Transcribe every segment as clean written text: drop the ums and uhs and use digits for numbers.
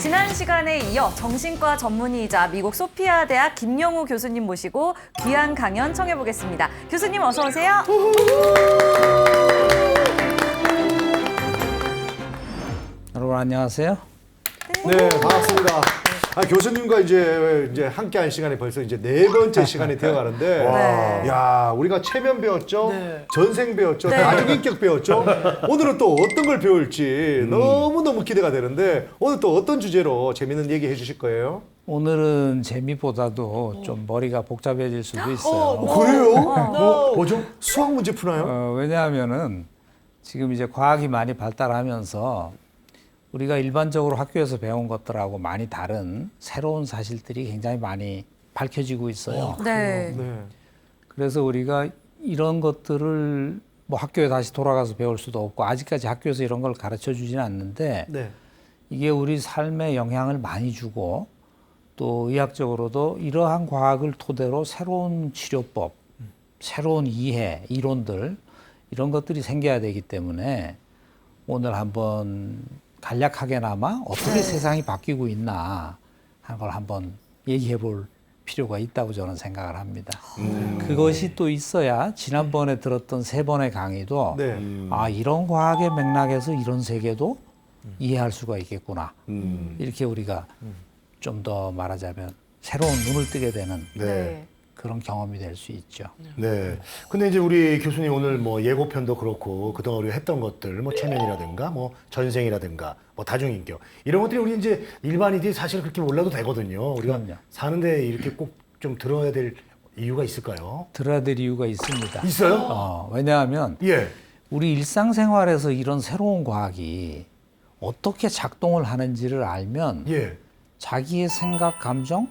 지난 시간에 이어 정신과 전문의이자 미국 소피아 대학 김영우 교수님 모시고 귀한 강연 청해보겠습니다. 교수님 어서 오세요. 여러분 안녕하세요. 네, 반갑습니다. 교수님과 이제 함께한 시간이 벌써 이제 4번째 시간이 되어가는데, 네. 야, 우리가 체면 배웠죠, 네. 전생 배웠죠, 다중인격 배웠죠. 오늘은 또 어떤 걸 배울지 너무 기대가 되는데 오늘 또 어떤 주제로 재밌는 얘기 해주실 거예요? 오늘은 재미보다도 좀 머리가 복잡해질 수도 있어요. 그래요? 뭐죠? 수학 문제 푸나요? 왜냐하면은 지금 이제 과학이 많이 발달하면서 우리가 일반적으로 학교에서 배운 것들하고 많이 다른 새로운 사실들이 굉장히 많이 밝혀지고 있어요. 네. 네. 그래서 우리가 이런 것들을 뭐 학교에 다시 돌아가서 배울 수도 없고 아직까지 학교에서 이런 걸 가르쳐 주지는 않는데 네. 이게 우리 삶에 영향을 많이 주고 또 의학적으로도 이러한 과학을 토대로 새로운 치료법, 새로운 이해, 이론들 이런 것들이 생겨야 되기 때문에 오늘 한번 간략하게나마 어떻게 세상이 바뀌고 있나 하는 걸 한번 얘기해 볼 필요가 있다고 저는 생각을 합니다. 그것이 또 있어야 지난번에 들었던 3번의 강의도 네. 아, 이런 과학의 맥락에서 이런 세계도 이해할 수가 있겠구나. 이렇게 우리가 좀 더 말하자면 새로운 눈을 뜨게 되는 네. 그런 경험이 될 수 있죠. 네. 근데 이제 우리 교수님 오늘 뭐 예고편도 그렇고 그동안 우리가 했던 것들 뭐 체면이라든가 뭐 전생이라든가 뭐 다중인격 이런 것들이 우리 이제 일반인들이 사실 그렇게 몰라도 되거든요. 우리가 그럼요. 사는데 이렇게 꼭 좀 들어야 될 이유가 있을까요? 들어야 될 이유가 있습니다. 있어요? 왜냐하면 예. 우리 일상생활에서 이런 새로운 과학이 어떻게 작동을 하는지를 알면 예. 자기의 생각, 감정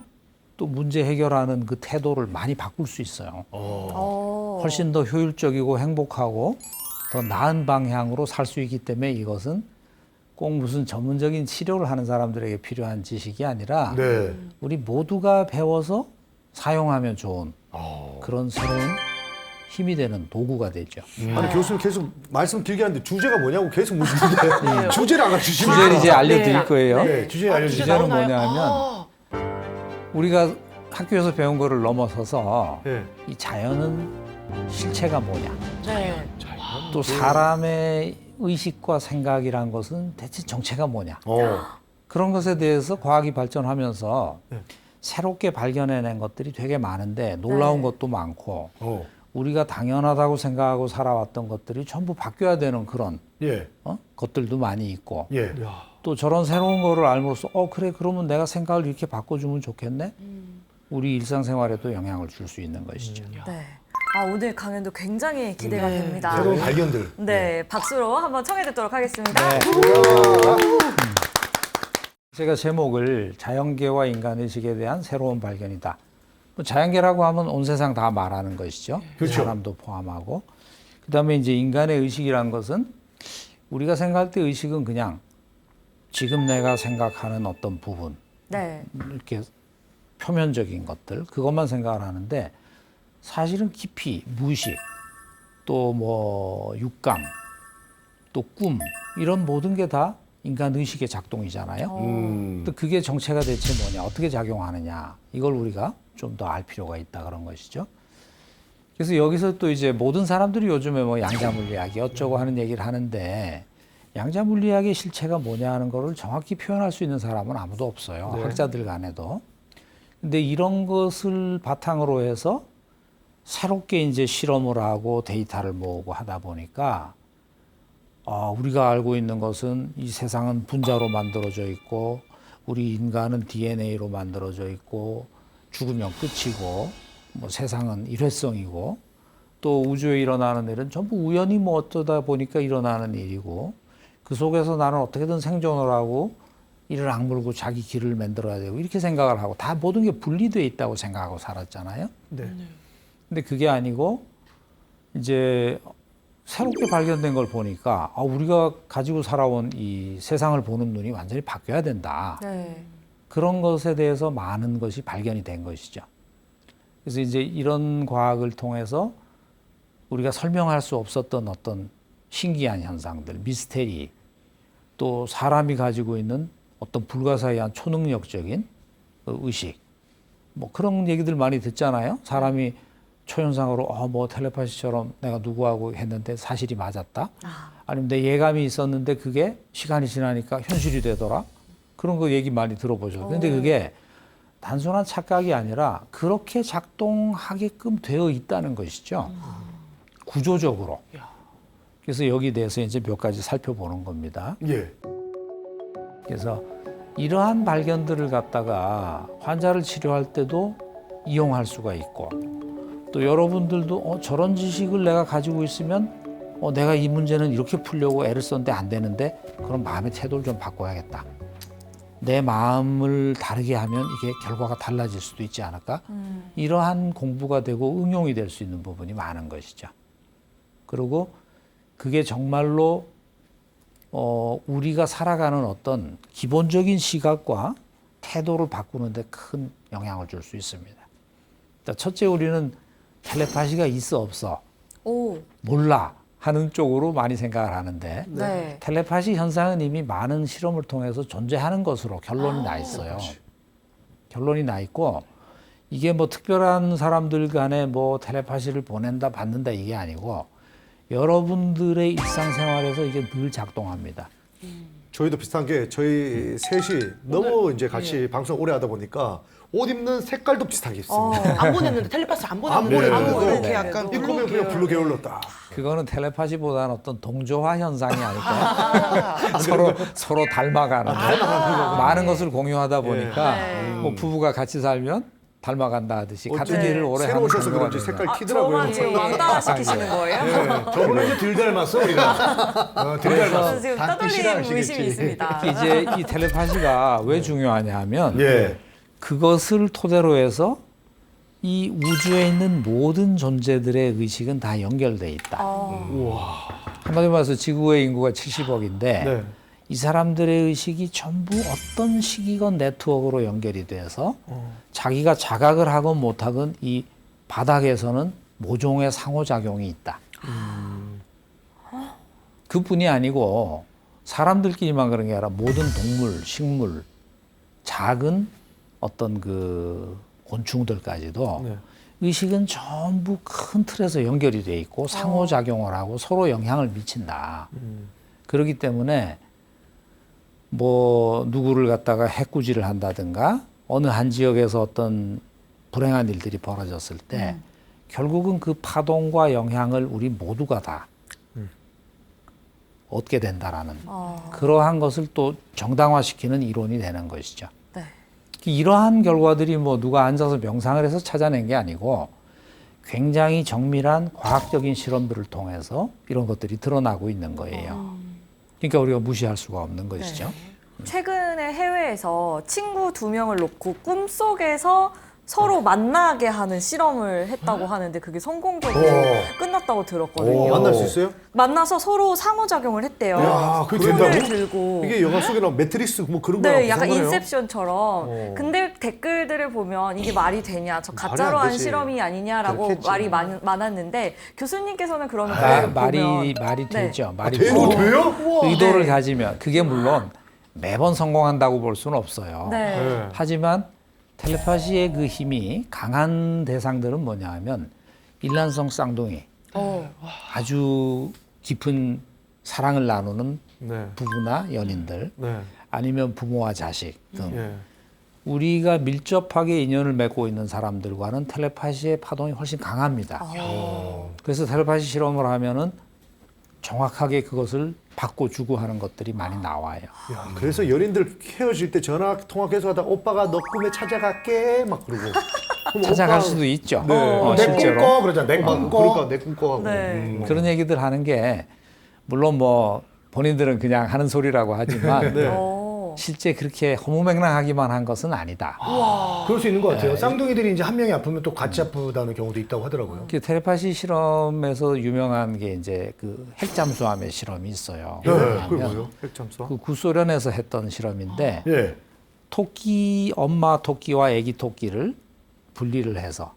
또 문제 해결하는 그 태도를 많이 바꿀 수 있어요. 훨씬 더 효율적이고 행복하고 더 나은 방향으로 살 수 있기 때문에 이것은 꼭 무슨 전문적인 치료를 하는 사람들에게 필요한 지식이 아니라 네. 우리 모두가 배워서 사용하면 좋은 그런 새로운 힘이 되는 도구가 되죠. 아니 교수님 계속 말씀 길게 하는데 주제가 뭐냐고 계속 묻는데 주제를 안 가르치시면 주제를 이제 알려드릴 거예요. 네. 주제 알려주세요. 주제는 뭐냐면 우리가 학교에서 배운 거를 넘어서서 네. 이 자연은 실체가 뭐냐. 네. 또 사람의 의식과 생각이란 것은 대체 정체가 뭐냐. 그런 것에 대해서 과학이 발전하면서 새롭게 발견해낸 것들이 되게 많은데 놀라운 것도 많고 우리가 당연하다고 생각하고 살아왔던 것들이 전부 바뀌어야 되는 그런 예. 것들도 많이 있고 예. 또 저런 새로운 거를 알므로써 그래 그러면 내가 생각을 이렇게 바꿔주면 좋겠네. 우리 일상생활에도 영향을 줄 수 있는 것이죠. 네. 오늘 강연도 굉장히 기대가 됩니다. 새로운 발견들. 네, 박수로 한번 청해 듣도록 하겠습니다. 제가 제목을 자연계와 인간의식에 대한 새로운 발견이다. 뭐 자연계라고 하면 온 세상 다 말하는 것이죠. 그렇죠. 사람도 포함하고. 그다음에 이제 인간의 의식이란 것은 우리가 생각할 때 의식은 그냥 지금 내가 생각하는 어떤 부분, 네. 이렇게 표면적인 것들, 그것만 생각을 하는데 사실은 깊이, 무의식, 또 뭐 육감, 또 꿈, 이런 모든 게 다 인간 의식의 작동이잖아요. 또 그게 정체가 대체 뭐냐, 어떻게 작용하느냐, 이걸 우리가 좀 더 알 필요가 있다 그런 것이죠. 그래서 여기서 또 이제 모든 사람들이 요즘에 뭐 양자물리학이 어쩌고 하는 얘기를 하는데 양자물리학의 실체가 뭐냐 하는 거를 정확히 표현할 수 있는 사람은 아무도 없어요. 학자들 간에도. 근데 이런 것을 바탕으로 해서 새롭게 이제 실험을 하고 데이터를 모으고 하다 보니까 우리가 알고 있는 것은 이 세상은 분자로 만들어져 있고 우리 인간은 DNA로 만들어져 있고 죽으면 끝이고 뭐 세상은 일회성이고 또 우주에 일어나는 일은 전부 우연히 뭐 어쩌다 보니까 일어나는 일이고 그 속에서 나는 어떻게든 생존을 하고 이를 악물고 자기 길을 만들어야 되고 이렇게 생각을 하고 다 모든 게 분리되어 있다고 생각하고 살았잖아요. 네. 근데 그게 아니고 이제 새롭게 발견된 걸 보니까 우리가 가지고 살아온 이 세상을 보는 눈이 완전히 바뀌어야 된다. 네. 그런 것에 대해서 많은 것이 발견이 된 것이죠. 그래서 이제 이런 과학을 통해서 우리가 설명할 수 없었던 어떤 신기한 현상들, 미스테리, 또 사람이 가지고 있는 어떤 불가사의한 초능력적인 의식, 뭐 그런 얘기들 많이 듣잖아요. 사람이 초현상으로 뭐 텔레파시처럼 내가 누구하고 했는데 사실이 맞았다. 아니면 내 예감이 있었는데 그게 시간이 지나니까 현실이 되더라. 그런 거 얘기 많이 들어보죠. 근데 그게 단순한 착각이 아니라 그렇게 작동하게끔 되어 있다는 것이죠. 구조적으로. 그래서 여기 대해서 이제 몇 가지 살펴보는 겁니다. 예. 그래서 이러한 발견들을 갖다가 환자를 치료할 때도 이용할 수가 있고, 또 여러분들도 저런 지식을 내가 가지고 있으면 내가 이 문제는 이렇게 풀려고 애를 썼는데 안 되는데 그럼 마음의 태도를 좀 바꿔야겠다. 내 마음을 다르게 하면 이게 결과가 달라질 수도 있지 않을까? 이러한 공부가 되고 응용이 될 수 있는 부분이 많은 것이죠. 그리고 그게 정말로 우리가 살아가는 어떤 기본적인 시각과 태도를 바꾸는데 큰 영향을 줄 수 있습니다. 첫째, 우리는 텔레파시가 있어 없어 오. 몰라 하는 쪽으로 많이 생각을 하는데 네. 텔레파시 현상은 이미 많은 실험을 통해서 존재하는 것으로 결론이 나 있어요. 결론이 나 있고, 이게 뭐 특별한 사람들 간에 뭐 텔레파시를 보낸다 받는다 이게 아니고 여러분들의 일상생활에서 이게 늘 작동합니다. 저희도 비슷한 게 저희 셋이 너무 이제 같이 방송 오래 하다 보니까 옷 입는 색깔도 비슷하게 입습니다. 안 보냈는데 텔레파시 안 안 보냈는데 보냈는데도 이렇게 약간 입으면 그냥 블루 계열로 딱. 그거는 텔레파시보다는 어떤 동조화 현상이 아닐까. 서로 닮아가는 많은 것을 공유하다 보니까 뭐 부부가 같이 살면 닮아간다 하듯이 같은 일을 오래 새로 하면 오셔서 동료가 그런지 되죠. 색깔 튀더라고요. 저만 지금 왕따 시키시는 거예요? 저번에 이제 덜 닮았어 우리가. 덜 닮았어. 저는 지금 떠돌림 의심이 있습니다. 이제 이 텔레파시가 왜 중요하냐 하면 예. 그것을 토대로 해서 이 우주에 있는 모든 존재들의 의식은 다 연결돼 있다. 한마디로 말해서 지구의 인구가 70억인데 네. 이 사람들의 의식이 전부 어떤 시기건 네트워크로 연결이 돼서 자기가 자각을 하건 못하건 이 바닥에서는 모종의 상호작용이 있다. 그뿐이 아니고 사람들끼리만 그런 게 아니라 모든 동물, 식물, 작은 어떤 그 곤충들까지도 네. 의식은 전부 큰 틀에서 연결이 돼 있고 상호작용을 하고 서로 영향을 미친다. 그렇기 때문에 뭐 누구를 갖다가 해꾸지를 한다든가 어느 한 지역에서 어떤 불행한 일들이 벌어졌을 때 결국은 그 파동과 영향을 우리 모두가 다 얻게 된다라는 그러한 것을 또 정당화시키는 이론이 되는 것이죠. 네. 이러한 결과들이 뭐 누가 앉아서 명상을 해서 찾아낸 게 아니고 굉장히 정밀한 과학적인 실험들을 통해서 이런 것들이 드러나고 있는 거예요. 그러니까 우리가 무시할 수가 없는 것이죠. 최근에 해외에서 친구 2명을 놓고 꿈속에서 서로 만나게 하는 실험을 했다고 하는데 그게 성공적으로 끝났다고 들었거든요. 만날 수 있어요? 만나서 서로 상호작용을 했대요. 야, 그게 꿈을 된다고? 들고. 이게 영화 속에 나온 매트릭스 뭐 그런 거랑 네, 약간 비슷한 거네요. 인셉션처럼. 근데 댓글들을 보면 이게 말이 되냐, 저 말이 가짜로 안 한 되지. 실험이 아니냐라고 그렇겠지. 말이 많았는데 교수님께서는 그러면 그걸 말이 보면 되죠. 말이 되고 되고 돼요? 의도를 네. 가지면 그게 물론 매번 성공한다고 볼 수는 없어요. 네. 네. 하지만 텔레파시의 그 힘이 강한 대상들은 뭐냐 하면 일란성 쌍둥이, 아주 깊은 사랑을 나누는 네. 부부나 연인들, 네. 아니면 부모와 자식 등 예. 우리가 밀접하게 인연을 맺고 있는 사람들과는 텔레파시의 파동이 훨씬 강합니다. 그래서 텔레파시 실험을 하면은 정확하게 그것을 바꿔주고 하는 것들이 많이 나와요. 야, 그래서 연인들 헤어질 때 전화 통화 계속하다 오빠가 너 꿈에 찾아갈게 막 그러고 그럼 찾아갈 오빠- 수도 있죠. 네. 내 실제로. 꿈꿔 그러잖아. 내 꿈꿔. 그러니까 내 꿈꿔하고 네. 그런 얘기들 하는 게 물론 뭐 본인들은 그냥 하는 소리라고 하지만 네. 실제 그렇게 허무맹랑하기만 한 것은 아니다. 그럴 수 있는 것 같아요. 쌍둥이들이 이제 한 명이 아프면 또 같이 아프다는 경우도 있다고 하더라고요. 그 텔레파시 실험에서 유명한 게 이제 그 핵잠수함의 실험이 있어요. 네, 그게 왜냐하면 뭐예요? 핵잠수? 그 구소련에서 했던 실험인데 예. 토끼 엄마 토끼와 아기 토끼를 분리를 해서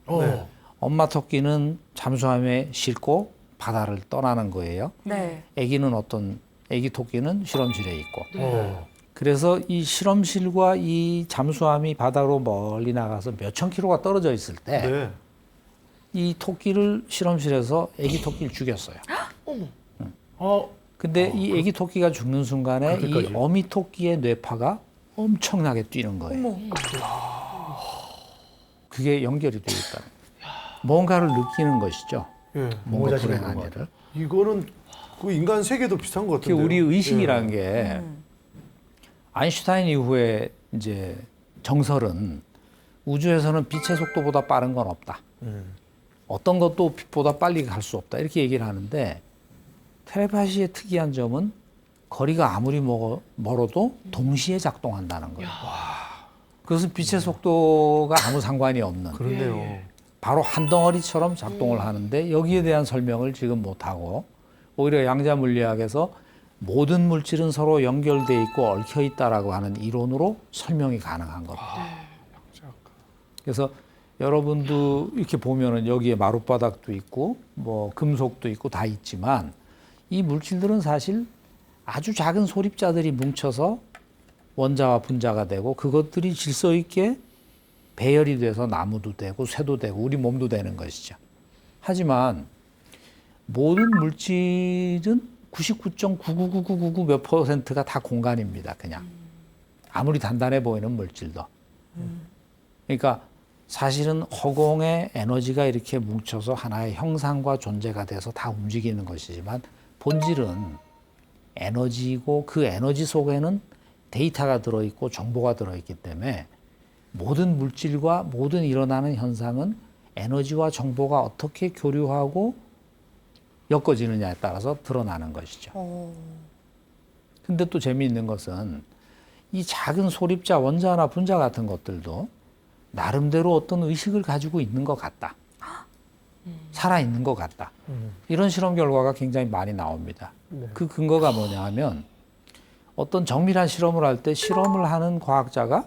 엄마 토끼는 잠수함에 싣고 바다를 떠나는 거예요. 네. 아기 토끼는 실험실에 있고. 그래서 이 실험실과 이 잠수함이 바다로 멀리 나가서 몇천 킬로가 떨어져 있을 때 네. 이 토끼를 실험실에서 애기 토끼를 죽였어요. 어, 근데 이 애기 토끼가 죽는 순간에 그렇게까지? 이 어미 토끼의 뇌파가 엄청나게 뛰는 거예요. 어머. 그게 연결이 되어 있다. 뭔가를 느끼는 것이죠. 예. 뭔가 자신이 불행한 그런 것 일을. 이거는 그 인간 세계도 비슷한 것 그게 같은데. 우리 의식이라는 게 아인슈타인 이후에 이제 정설은 우주에서는 빛의 속도보다 빠른 건 없다. 어떤 것도 빛보다 빨리 갈 수 없다. 이렇게 얘기를 하는데 텔레파시의 특이한 점은 거리가 아무리 멀어도 동시에 작동한다는 거예요. 그것은 빛의 속도가 아무 상관이 없는 그렇네요. 바로 한 덩어리처럼 작동을 하는데 여기에 대한 설명을 지금 못하고 오히려 양자 물리학에서 모든 물질은 서로 연결돼 있고 얽혀 있다라고 하는 이론으로 설명이 가능한 겁니다. 그래서 여러분도 이렇게 보면은 여기에 마룻바닥도 있고 뭐 금속도 있고 다 있지만 이 물질들은 사실 아주 작은 소립자들이 뭉쳐서 원자와 분자가 되고 그것들이 질서 있게 배열이 돼서 나무도 되고 쇠도 되고 우리 몸도 되는 것이죠. 하지만 모든 물질은 99.99999 몇 %가 다 공간입니다. 그냥 아무리 단단해 보이는 물질도. 그러니까 사실은 허공에 에너지가 이렇게 뭉쳐서 하나의 형상과 존재가 돼서 다 움직이는 것이지만 본질은 에너지이고 그 에너지 속에는 데이터가 들어있고 정보가 들어있기 때문에 모든 물질과 모든 일어나는 현상은 에너지와 정보가 어떻게 교류하고 엮어지느냐에 따라서 드러나는 것이죠. 근데 또 재미있는 것은 이 작은 소립자, 원자나 분자 같은 것들도 나름대로 어떤 의식을 가지고 있는 것 같다. 살아있는 것 같다. 이런 실험 결과가 굉장히 많이 나옵니다. 그 근거가 뭐냐 하면 어떤 정밀한 실험을 할 때 실험을 하는 과학자가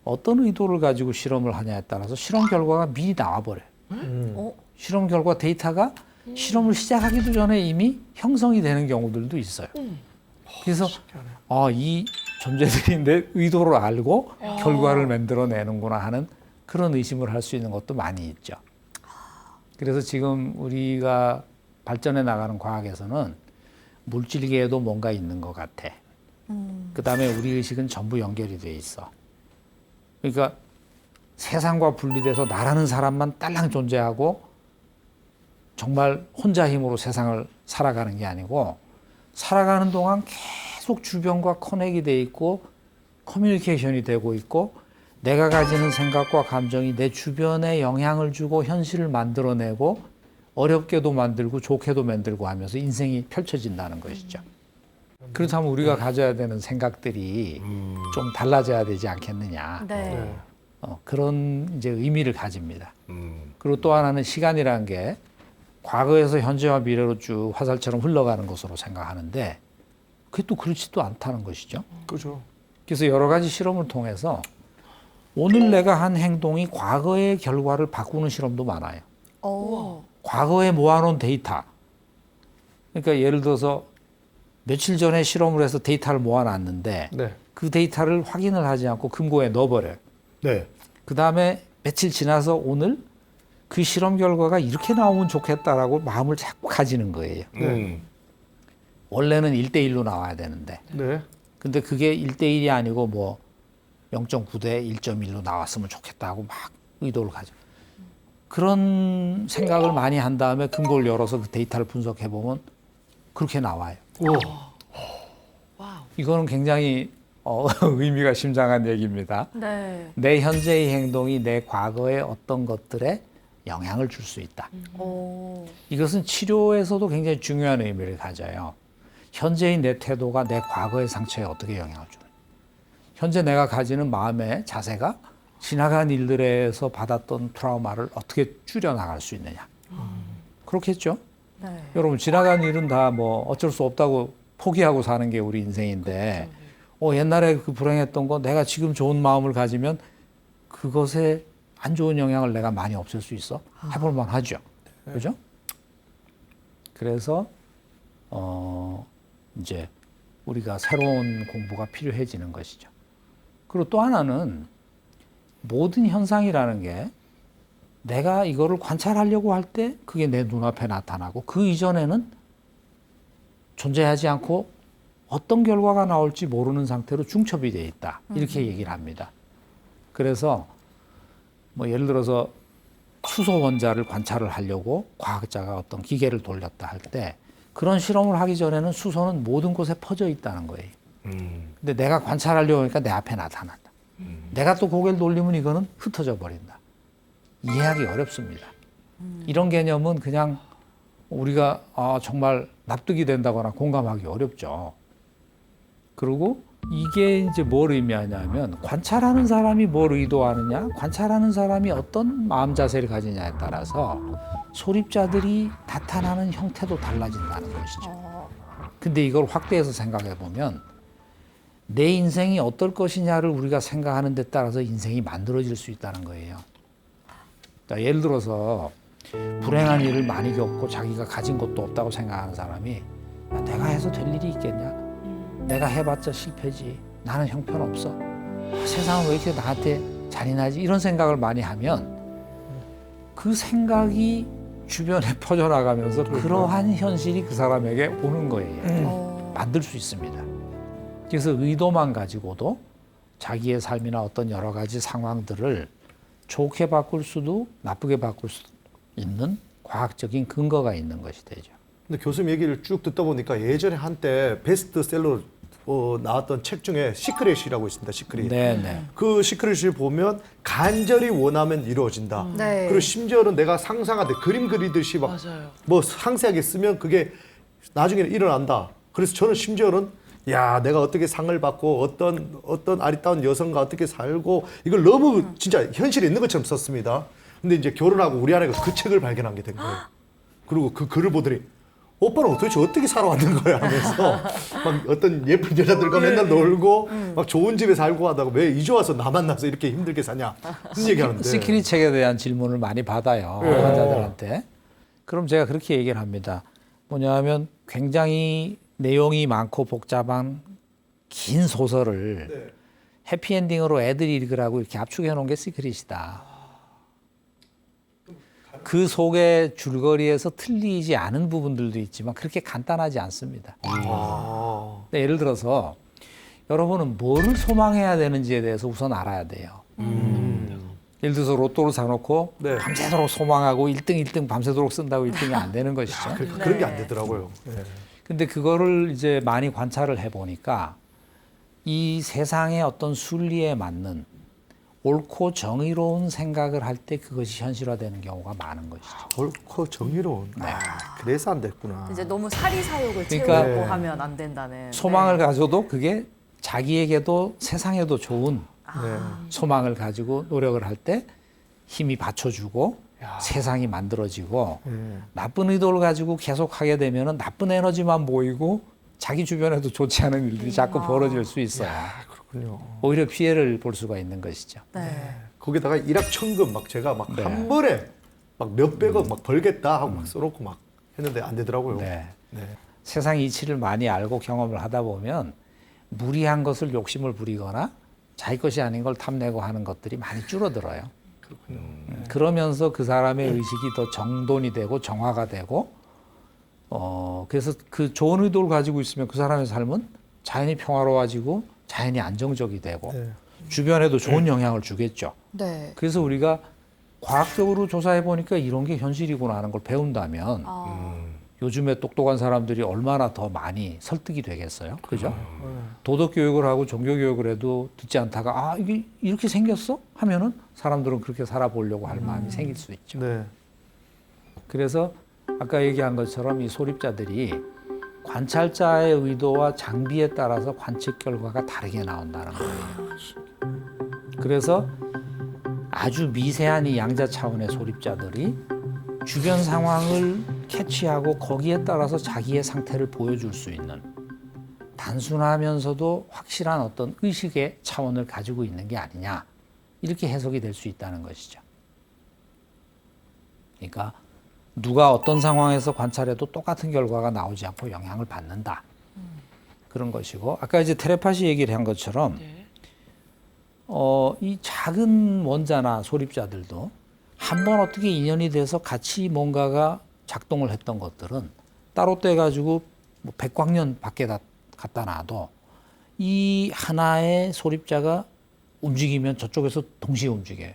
어떤 의도를 가지고 실험을 하냐에 따라서 실험 결과가 미리 나와버려요. 실험 결과 데이터가 실험을 시작하기도 전에 이미 형성이 되는 경우들도 있어요. 그래서 이 존재들이 내 의도를 알고 결과를 만들어내는구나 하는 그런 의심을 할 수 있는 것도 많이 있죠. 그래서 지금 우리가 발전해 나가는 과학에서는 물질계에도 뭔가 있는 것 같아. 그 다음에 우리 의식은 전부 연결이 돼 있어. 그러니까 세상과 분리돼서 나라는 사람만 딸랑 존재하고 정말 혼자 힘으로 세상을 살아가는 게 아니고 살아가는 동안 계속 주변과 커넥이 돼 있고 커뮤니케이션이 되고 있고 내가 가지는 생각과 감정이 내 주변에 영향을 주고 현실을 만들어내고 어렵게도 만들고 좋게도 만들고 하면서 인생이 펼쳐진다는 것이죠. 그렇다면 우리가 가져야 되는 생각들이 좀 달라져야 되지 않겠느냐. 네. 그런 이제 의미를 가집니다. 그리고 또 하나는 시간이라는 게 과거에서 현재와 미래로 쭉 화살처럼 흘러가는 것으로 생각하는데 그게 또 그렇지도 않다는 것이죠. 그죠. 그래서 여러 가지 실험을 통해서 오늘 내가 한 행동이 과거의 결과를 바꾸는 실험도 많아요. 과거에 모아놓은 데이터. 그러니까 예를 들어서 며칠 전에 실험을 해서 데이터를 모아놨는데 네. 그 데이터를 확인을 하지 않고 금고에 넣어버려요. 네. 그 다음에 며칠 지나서 오늘 그 실험 결과가 이렇게 나오면 좋겠다라고 마음을 자꾸 가지는 거예요. 원래는 1대1로 나와야 되는데. 네. 근데 그게 1대1이 아니고 뭐 0.9대 1.1로 나왔으면 좋겠다 하고 막 의도를 가져. 그런 생각을 많이 한 다음에 금고를 열어서 그 데이터를 분석해 보면 그렇게 나와요. 이거는 굉장히 의미가 심장한 얘기입니다. 네. 내 현재의 행동이 내 과거의 어떤 것들에 영향을 줄 수 있다. 이것은 치료에서도 굉장히 중요한 의미를 가져요. 현재의 내 태도가 내 과거의 상처에 어떻게 영향을 주는지. 현재 내가 가지는 마음의 자세가 지나간 일들에서 받았던 트라우마를 어떻게 줄여나갈 수 있느냐. 그렇겠죠? 네. 여러분 지나간 일은 다 뭐 어쩔 수 없다고 포기하고 사는 게 우리 인생인데 옛날에 그 불행했던 거 내가 지금 좋은 마음을 가지면 그것에 안 좋은 영향을 내가 많이 없앨 수 있어? 해볼 만하죠. 그죠? 그래서 이제 우리가 새로운 공부가 필요해지는 것이죠. 그리고 또 하나는 모든 현상이라는 게 내가 이거를 관찰하려고 할 때 그게 내 눈앞에 나타나고 그 이전에는 존재하지 않고 어떤 결과가 나올지 모르는 상태로 중첩이 되어 있다. 이렇게 얘기를 합니다. 그래서 뭐 예를 들어서 수소 원자를 관찰을 하려고 과학자가 어떤 기계를 돌렸다 할 때 그런 실험을 하기 전에는 수소는 모든 곳에 퍼져 있다는 거예요. 근데 내가 관찰하려고 하니까 내 앞에 나타난다. 내가 또 고개를 돌리면 이거는 흩어져 버린다. 이해하기 어렵습니다. 이런 개념은 그냥 우리가 정말 납득이 된다거나 공감하기 어렵죠. 그리고 이게 이제 뭘 의미하냐면 관찰하는 사람이 뭘 의도하느냐, 관찰하는 사람이 어떤 마음 자세를 가지냐에 따라서 소립자들이 나타나는 형태도 달라진다는 것이죠. 근데 이걸 확대해서 생각해 보면 내 인생이 어떨 것이냐를 우리가 생각하는 데 따라서 인생이 만들어질 수 있다는 거예요. 그러니까 예를 들어서 불행한 일을 많이 겪고 자기가 가진 것도 없다고 생각하는 사람이 야, 내가 해서 될 일이 있겠냐? 내가 해봤자 실패지. 나는 형편없어. 세상은 왜 이렇게 나한테 잔인하지? 이런 생각을 많이 하면 그 생각이 주변에 퍼져나가면서 그러한 현실이 그 사람에게 오는 거예요. 만들 수 있습니다. 그래서 의도만 가지고도 자기의 삶이나 어떤 여러 가지 상황들을 좋게 바꿀 수도 나쁘게 바꿀 수도 있는 과학적인 근거가 있는 것이 되죠. 근데 교수님 얘기를 쭉 듣다 보니까 예전에 한때 베스트셀러 나왔던 책 중에 시크릿이라고 있습니다. 시크릿. 네네. 그 시크릿을 보면 간절히 원하면 이루어진다. 네. 그리고 심지어는 내가 상상하되 그림 그리듯이 막 뭐 상세하게 쓰면 그게 나중에는 일어난다. 그래서 저는 심지어는 야, 내가 어떻게 상을 받고 어떤 아리따운 여성과 어떻게 살고 이걸 너무 진짜 현실에 있는 것처럼 썼습니다. 근데 이제 결혼하고 우리 아내가 그 책을 발견한 게 된 거예요. 그리고 그 글을 보더니 오빠는 도대체 어떻게 살아왔는 거야 하면서 막 어떤 예쁜 여자들과 맨날 놀고 막 좋은 집에 살고 하다가 왜 이제 와서 나 만나서 이렇게 힘들게 사냐 그런 얘기하는데 시크릿 책에 대한 질문을 많이 받아요. 환자들한테. 그럼 제가 그렇게 얘기를 합니다. 뭐냐면 굉장히 내용이 많고 복잡한 긴 소설을 해피엔딩으로 애들이 읽으라고 이렇게 압축해 놓은 게 시크릿이다. 그 속의 줄거리에서 틀리지 않은 부분들도 있지만 그렇게 간단하지 않습니다. 예를 들어서 여러분은 뭐를 소망해야 되는지에 대해서 우선 알아야 돼요. 예를 들어서 로또를 사놓고 네. 밤새도록 소망하고 1등 밤새도록 쓴다고 1등이 안 되는 것이죠. 그런 게 안 되더라고요. 네. 근데 그거를 이제 많이 관찰을 해보니까 이 세상의 어떤 순리에 맞는 옳고 정의로운 생각을 할 때 그것이 현실화되는 경우가 많은 것이죠. 옳고 정의로운. 그래서 안 됐구나. 이제 너무 사리사욕을 그러니까 채우고 하면 안 된다는. 소망을 가져도 그게 자기에게도 세상에도 좋은 네. 소망을 가지고 노력을 할 때 힘이 받쳐주고 세상이 만들어지고 나쁜 의도를 가지고 계속 하게 되면 나쁜 에너지만 모이고 자기 주변에도 좋지 않은 일들이 자꾸 벌어질 수 있어요. 그렇군요. 오히려 피해를 볼 수가 있는 것이죠. 네. 거기다가 일확천금 막 제가 막 네. 한 번에 막 몇백억 막 벌겠다 하고 막 써놓고 막 했는데 안 되더라고요. 네. 네. 세상 이치를 많이 알고 경험을 하다 보면 무리한 것을 욕심을 부리거나 자기 것이 아닌 걸 탐내고 하는 것들이 많이 줄어들어요. 그렇군요. 그러면서 그 사람의 의식이 더 정돈이 되고 정화가 되고 그래서 그 좋은 의도를 가지고 있으면 그 사람의 삶은 자연히 평화로워지고 자연히 안정적이 되고 네. 주변에도 좋은 영향을 주겠죠. 네. 그래서 우리가 과학적으로 조사해 보니까 이런 게 현실이구나 하는 걸 배운다면 요즘에 똑똑한 사람들이 얼마나 더 많이 설득이 되겠어요. 그죠? 도덕 교육을 하고 종교 교육을 해도 듣지 않다가 이게 이렇게 생겼어? 하면은 사람들은 그렇게 살아보려고 할 마음이 생길 수 있죠. 네. 그래서 그래서 아까 얘기한 것처럼 이 소립자들이 관찰자의 의도와 장비에 따라서 관측 결과가 다르게 나온다는 거예요. 그래서 아주 미세한 이 양자 차원의 소립자들이 주변 상황을 캐치하고 거기에 따라서 자기의 상태를 보여줄 수 있는 단순하면서도 확실한 어떤 의식의 차원을 가지고 있는 게 아니냐 이렇게 해석이 될 수 있다는 것이죠. 그러니까 누가 어떤 상황에서 관찰해도 똑같은 결과가 나오지 않고 영향을 받는다. 그런 것이고 아까 이제 텔레파시 얘기를 한 것처럼 이 작은 원자나 소립자들도 한번 어떻게 인연이 돼서 같이 뭔가가 작동을 했던 것들은 따로 떼가지고 뭐 백광년 밖에 갖다 놔도 이 하나의 소립자가 움직이면 저쪽에서 동시에 움직여요.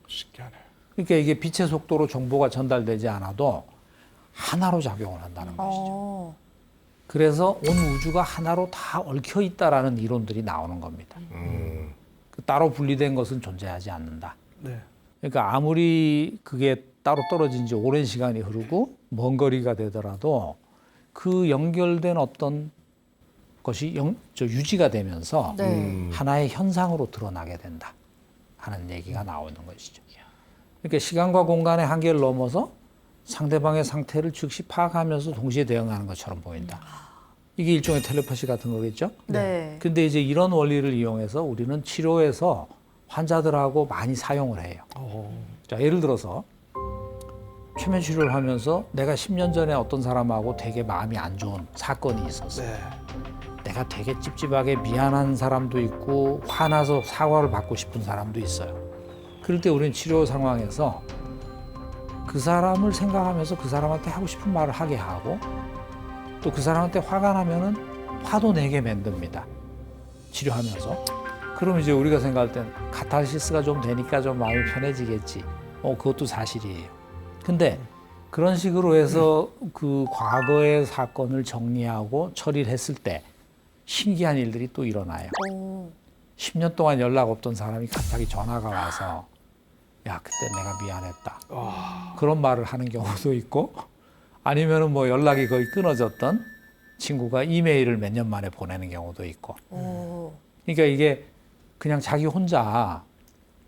신기하네. 그러니까 이게 빛의 속도로 정보가 전달되지 않아도 하나로 작용을 한다는 것이죠. 그래서 온 우주가 하나로 다 얽혀 있다라는 이론들이 나오는 겁니다. 그 따로 분리된 것은 존재하지 않는다. 네. 그러니까 아무리 그게 따로 떨어진 지 오랜 시간이 흐르고 먼 거리가 되더라도 그 연결된 어떤 것이 유지가 되면서 네. 하나의 현상으로 드러나게 된다 하는 얘기가 나오는 것이죠. 그러니까 시간과 공간의 한계를 넘어서 상대방의 상태를 즉시 파악하면서 동시에 대응하는 것처럼 보인다. 이게 일종의 텔레파시 같은 거겠죠? 네. 근데 이제 이런 원리를 이용해서 우리는 치료에서 환자들하고 많이 사용을 해요. 자, 예를 들어서 최면 치료를 하면서 내가 10년 전에 어떤 사람하고 되게 마음이 안 좋은 사건이 있었어요. 네. 내가 되게 찝찝하게 미안한 사람도 있고 화나서 사과를 받고 싶은 사람도 있어요. 그럴 때 우리는 치료 상황에서 그 사람을 생각하면서 그 사람한테 하고 싶은 말을 하게 하고 또 그 사람한테 화가 나면은 화도 내게 만듭니다. 치료하면서. 그럼 이제 우리가 생각할 땐 카타르시스가 좀 되니까 좀 마음이 편해지겠지. 그것도 사실이에요. 근데 그런 식으로 해서 그 과거의 사건을 정리하고 처리를 했을 때 신기한 일들이 또 일어나요. 10년 동안 연락 없던 사람이 갑자기 전화가 와서 야, 그때 내가 미안했다. 그런 말을 하는 경우도 있고 아니면은 뭐 연락이 거의 끊어졌던 친구가 이메일을 몇 년 만에 보내는 경우도 있고. 그러니까 이게 그냥 자기 혼자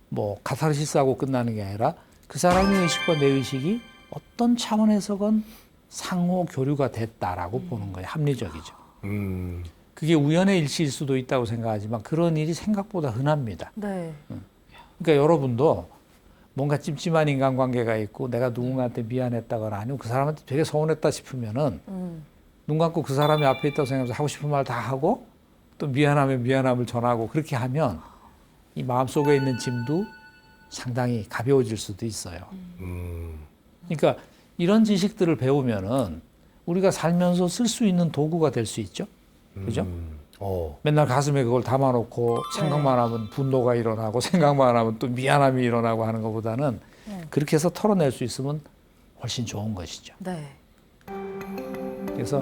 뭐 카타르시스하고 끝나는 게 아니라 그 사람의 의식과 내 의식이 어떤 차원에서건 상호 교류가 됐다라고 보는 거예요. 합리적이죠. 그게 우연의 일치일 수도 있다고 생각하지만 그런 일이 생각보다 흔합니다. 네. 그러니까 여러분도 뭔가 찜찜한 인간관계가 있고 내가 누군가한테 미안했다거나 아니면 그 사람한테 되게 서운했다 싶으면은 눈 감고 그 사람이 앞에 있다고 생각해서 하고 싶은 말 다 하고 또 미안하면 미안함을 전하고 그렇게 하면 이 마음속에 있는 짐도 상당히 가벼워질 수도 있어요. 그러니까 이런 지식들을 배우면은 우리가 살면서 쓸 수 있는 도구가 될 수 있죠. 그죠? 맨날 가슴에 그걸 담아놓고 생각만 하면 분노가 일어나고 생각만 하면 또 미안함이 일어나고 하는 것보다는 그렇게 해서 털어낼 수 있으면 훨씬 좋은 것이죠. 네. 그래서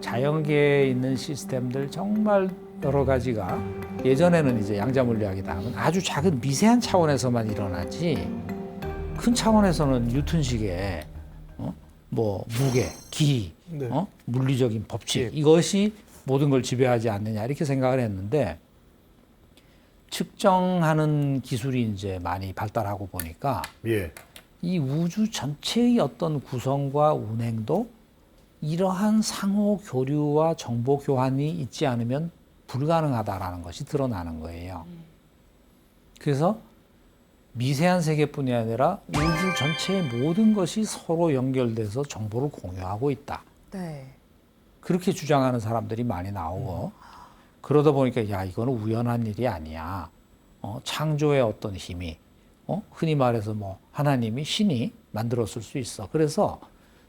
자연계에 있는 시스템들 정말 여러 가지가 예전에는 이제 양자물리학이다 하면 아주 작은 미세한 차원에서만 일어나지 큰 차원에서는 뉴턴식의 뭐 무게, 기, 네. 물리적인 법칙 이것이 모든 걸 지배하지 않느냐 이렇게 생각을 했는데 측정하는 기술이 이제 많이 발달하고 보니까 예. 이 우주 전체의 어떤 구성과 운행도 이러한 상호 교류와 정보 교환이 있지 않으면 불가능하다라는 것이 드러나는 거예요. 그래서 미세한 세계뿐이 아니라 우주 전체의 모든 것이 서로 연결돼서 정보를 공유하고 있다. 네. 그렇게 주장하는 사람들이 많이 나오고 그러다 보니까 야 이거는 우연한 일이 아니야. 창조의 어떤 힘이 흔히 말해서 뭐 하나님이 신이 만들었을 수 있어. 그래서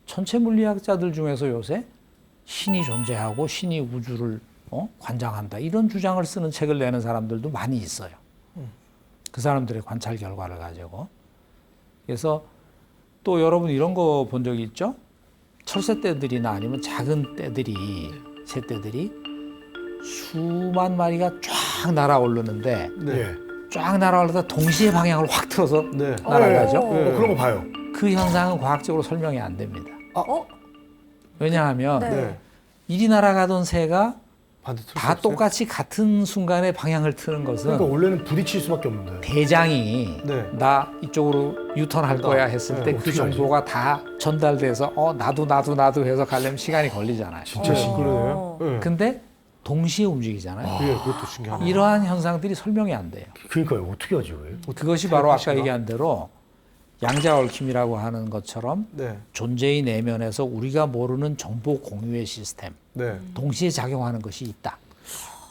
천체 물리학자들 중에서 요새 신이 존재하고 신이 우주를 관장한다 이런 주장을 쓰는 책을 내는 사람들도 많이 있어요. 그 사람들의 관찰 결과를 가지고. 그래서 또 여러분 이런 거 본 적이 있죠? 철새떼들이나 아니면 작은 떼들이 새떼들이 수만 마리가 쫙 날아오르는데 예. 쫙 날아오르다 동시에 방향을 확 틀어서 네. 날아가죠. 그런 거 봐요. 그 현상은 과학적으로 설명이 안 됩니다. 왜냐하면 네. 이리 날아가던 새가 반대 틀 다 똑같이 같은 순간에 방향을 트는 것은 그러니까 원래는 부딪힐 수밖에 없는데. 대장이 네. 나 이쪽으로 유턴할 거야 했을 때 그 어떻게 알지? 정보가 다 전달돼서 나도 해서 가려면 시간이 걸리잖아요. 진짜 신기하네요. 네. 근데 동시에 움직이잖아요. 예, 그것도 신기하네요. 이러한 현상들이 설명이 안 돼요. 그러니까요. 어떻게 하지 왜? 그것이 바로 아까 얘기한 대로 양자 얽힘이라고 하는 것처럼 네. 존재의 내면에서 우리가 모르는 정보 공유의 시스템 네. 동시에 작용하는 것이 있다.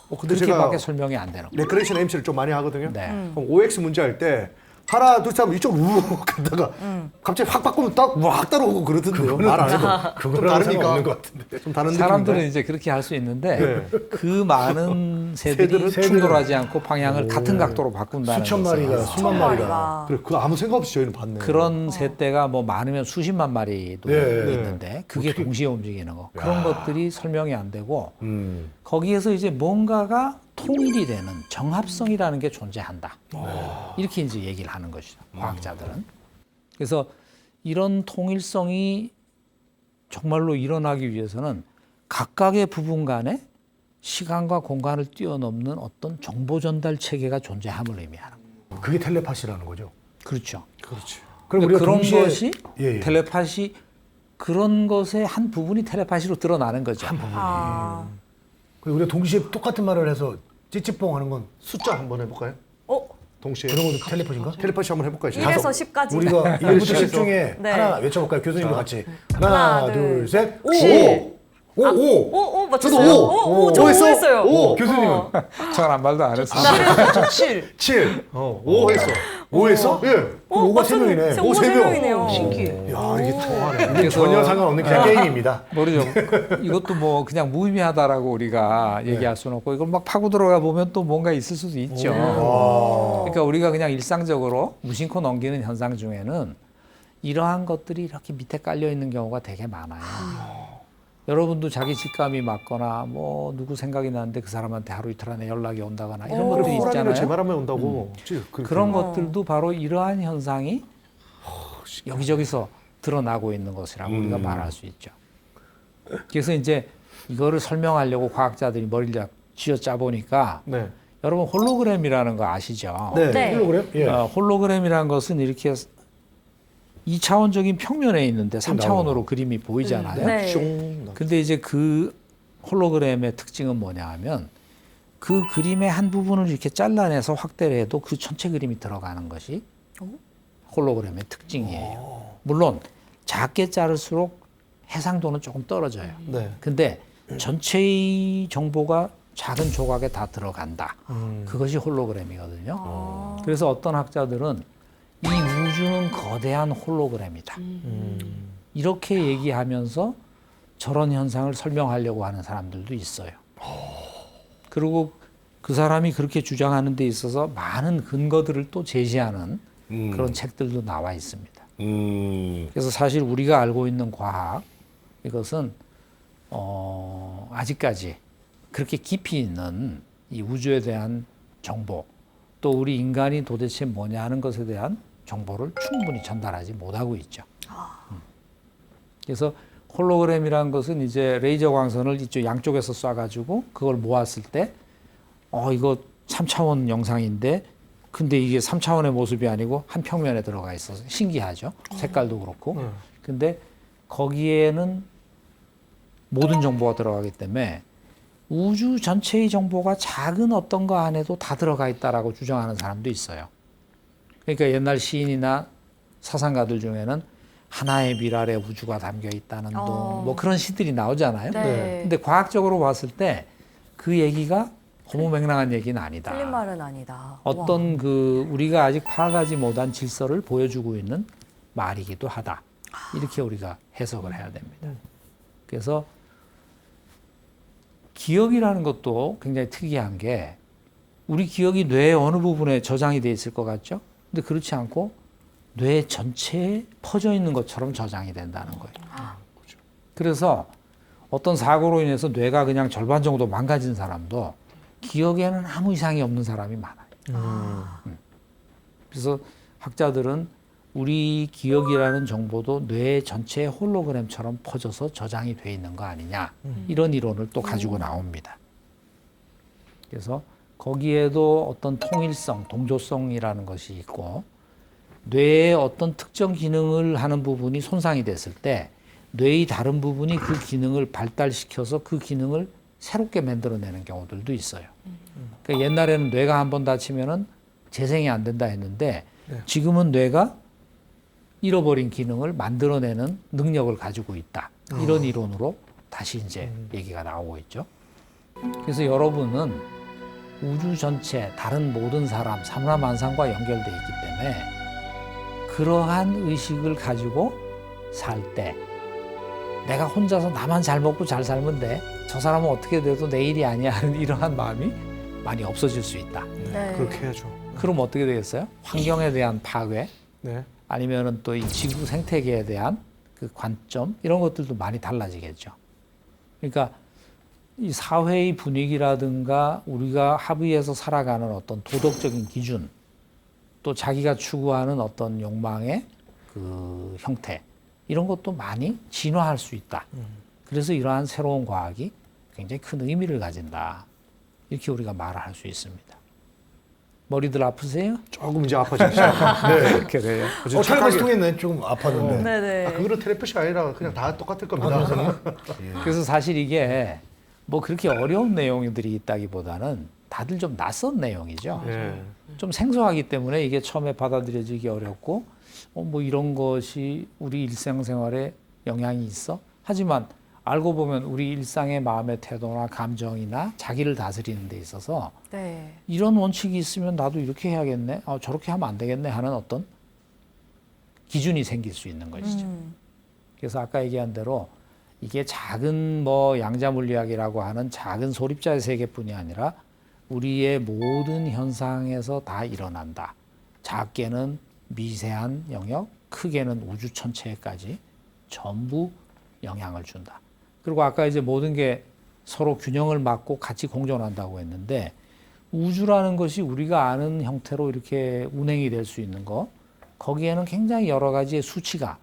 근데 제가 그렇게밖에 설명이 안 되는 거예요. 레크레이션 MC를 좀 많이 하거든요. 네. 그럼 OX 문제 할 때 하나 둘 셋 하면 이쪽으로 우욱 갔다가 갑자기 확 바꾸면 딱 따라오고 그러던데요. 말 안 해도. 좀 그거랑 상관없는 것 다르니까. 같은데. 좀 다른 사람들은 느낌인가요? 이제 그렇게 할 수 있는데 네. 그 많은 새들이 새들은 충돌하지 않고 방향을 같은 각도로 바꾼다는 수천 것은 마리가, 수만 마리가. 그래, 그거 아무 생각 없이 저희는 봤네요. 그런 새떼가 뭐 많으면 수십만 마리도 네. 있는데 그게 동시에 움직이는 거 그런 것들이 설명이 안 되고 음. 거기에서 이제 뭔가가 통일이 되는 정합성이라는 게 존재한다. 이렇게 이제 얘기를 하는 것이죠. 과학자들은. 그래서 이런 통일성이 정말로 일어나기 위해서는 각각의 부분 간에 시간과 공간을 뛰어넘는 어떤 정보 전달 체계가 존재함을 의미하는 거예요. 그게 텔레파시라는 거죠. 그렇죠. 그렇지. 그럼 우리가 그런 동시에 것이 예, 예. 텔레파시 그런 것의 한 부분이 텔레파시로 드러나는 거죠. 아. 그리고 우리가 동시에 똑같은 말을 해서 찌찌뽕 하는 건 숫자 한번 해볼까요? 동시에. 그런 것도 텔레파시인가? 텔레파시 한번 해볼까요? 1에서 10까지. 우리가 1부터 10 중에 네. 하나 외쳐볼까요? 교수님과 같이. 하나, 하나, 둘, 둘, 셋. 오. 오! 오! 오, 맞췄어요. 저도 오. 저 오 했어? 했어요. 오. 교수님은? 전 아무 말도 안 했어요. 7. 7. 5 했어. 5 했어? 예. 그럼 5가 3명이네. 오, 5 세 명. 3명이네요. 신기해. 야, 이게 통하네. 이게 전혀 상관없는 그냥 게임입니다. 모르죠. 이것도 뭐 그냥 무의미하다라고 우리가 얘기할 수는 없고 이걸 막 파고 들어가 보면 또 뭔가 있을 수도 있죠. 그러니까 우리가 그냥 일상적으로 무심코 넘기는 현상 중에는 이러한 것들이 이렇게 밑에 깔려 있는 경우가 되게 많아요. 여러분도 자기 직감이 맞거나 뭐 누구 생각이 나는데 그 사람한테 하루 이틀 안에 연락이 온다거나 이런 것들이 호랑이를 제 있잖아요. 말하면 온다고. 그런 것들도 바로 이러한 현상이 여기저기서 드러나고 있는 것이라고 우리가 말할 수 있죠. 그래서 이제 이거를 설명하려고 과학자들이 머리를 쥐어짜 보니까 네. 여러분 홀로그램이라는 거 아시죠? 네. 네. 홀로그램? 예. 홀로그램이라는 것은 이렇게 2차원적인 평면에 있는데 3차원으로 그림이 보이잖아요. 네. 숑. 근데 이제 그 홀로그램의 특징은 뭐냐 하면 그 그림의 한 부분을 이렇게 잘라내서 확대를 해도 그 전체 그림이 들어가는 것이 홀로그램의 특징이에요. 물론 작게 자를수록 해상도는 조금 떨어져요. 네. 근데 전체의 정보가 작은 조각에 다 들어간다. 그것이 홀로그램이거든요. 그래서 어떤 학자들은 이 우주는 거대한 홀로그램이다. 이렇게 얘기하면서 저런 현상을 설명하려고 하는 사람들도 있어요. 그리고 그 사람이 그렇게 주장하는 데 있어서 많은 근거들을 또 제시하는 그런 책들도 나와 있습니다. 그래서 사실 우리가 알고 있는 과학 이것은 아직까지 그렇게 깊이 있는 이 우주에 대한 정보 또 우리 인간이 도대체 뭐냐 하는 것에 대한 정보를 충분히 전달하지 못하고 있죠. 그래서 홀로그램이라는 것은 이제 레이저 광선을 이쪽 양쪽에서 쏴가지고 그걸 모았을 때 이거 3차원 영상인데 근데 이게 3차원의 모습이 아니고 한 평면에 들어가 있어서 신기하죠. 색깔도 그렇고. 근데 거기에는 모든 정보가 들어가기 때문에 우주 전체의 정보가 작은 어떤 거 안에도 다 들어가 있다라고 주장하는 사람도 있어요. 그러니까 옛날 시인이나 사상가들 중에는 하나의 bil 아래 우주가 담겨 있다는 둥, 뭐 그런 시들이 나오잖아요. 네. 근데 과학적으로 봤을 때 그 얘기가 허무맹랑한 얘기는 아니다. 틀린 말은 아니다. 어떤 그 우리가 아직 파악하지 못한 질서를 보여주고 있는 말이기도 하다. 이렇게 우리가 해석을 해야 됩니다. 그래서 기억이라는 것도 굉장히 특이한 게 우리 기억이 뇌의 어느 부분에 저장이 돼 있을 것 같죠? 근데 그렇지 않고 뇌 전체에 퍼져 있는 것처럼 저장이 된다는 거예요. 그래서 어떤 사고로 인해서 뇌가 그냥 절반 정도 망가진 사람도 기억에는 아무 이상이 없는 사람이 많아요. 그래서 학자들은 우리 기억이라는 정보도 뇌 전체의 홀로그램처럼 퍼져서 저장이 돼 있는 거 아니냐 이런 이론을 또 가지고 나옵니다. 그래서 거기에도 어떤 통일성, 동조성이라는 것이 있고 뇌의 어떤 특정 기능을 하는 부분이 손상이 됐을 때 뇌의 다른 부분이 그 기능을 발달시켜서 그 기능을 새롭게 만들어내는 경우들도 있어요. 그러니까 옛날에는 뇌가 한번 다치면은 재생이 안 된다 했는데 지금은 뇌가 잃어버린 기능을 만들어내는 능력을 가지고 있다. 이런 이론으로 다시 이제 얘기가 나오고 있죠. 그래서 여러분은 우주 전체 다른 모든 사람 삼라만상과 연결돼 있기 때문에 그러한 의식을 가지고 살 때 내가 혼자서 나만 잘 먹고 잘 살면 돼. 저 사람은 어떻게 돼도 내 일이 아니야 하는 이러한 마음이 많이 없어질 수 있다. 네. 그렇게 해야죠. 그럼 어떻게 되겠어요? 환경에 대한 파괴 네. 아니면은 또 이 지구 생태계에 대한 그 관점 이런 것들도 많이 달라지겠죠. 그러니까 이 사회의 분위기라든가 우리가 합의해서 살아가는 어떤 도덕적인 기준 또 자기가 추구하는 어떤 욕망의 그 형태 이런 것도 많이 진화할 수 있다. 그래서 이러한 새로운 과학이 굉장히 큰 의미를 가진다. 이렇게 우리가 말을 할 수 있습니다. 머리들 아프세요? 조금 이제 아파지기 시작. 네. 그렇게 돼요. 텔레파시 통했네. 조금 아팠는데. 네네. 그거는 텔레파시 아니라 그냥 다 똑같을 겁니다. 그래서 사실 이게 뭐 그렇게 어려운 내용들이 있다기보다는 다들 좀 낯선 내용이죠. 네. 좀 생소하기 때문에 이게 처음에 받아들여지기 어렵고 뭐 이런 것이 우리 일상생활에 영향이 있어? 하지만 알고 보면 우리 일상의 마음의 태도나 감정이나 자기를 다스리는 데 있어서 네. 이런 원칙이 있으면 나도 이렇게 해야겠네, 저렇게 하면 안 되겠네 하는 어떤 기준이 생길 수 있는 것이죠. 그래서 아까 얘기한 대로 이게 작은 뭐 양자물리학이라고 하는 작은 소립자의 세계뿐이 아니라 우리의 모든 현상에서 다 일어난다. 작게는 미세한 영역, 크게는 우주 전체까지 전부 영향을 준다. 그리고 아까 이제 모든 게 서로 균형을 맞고 같이 공존한다고 했는데 우주라는 것이 우리가 아는 형태로 이렇게 운행이 될 수 있는 거 거기에는 굉장히 여러 가지의 수치가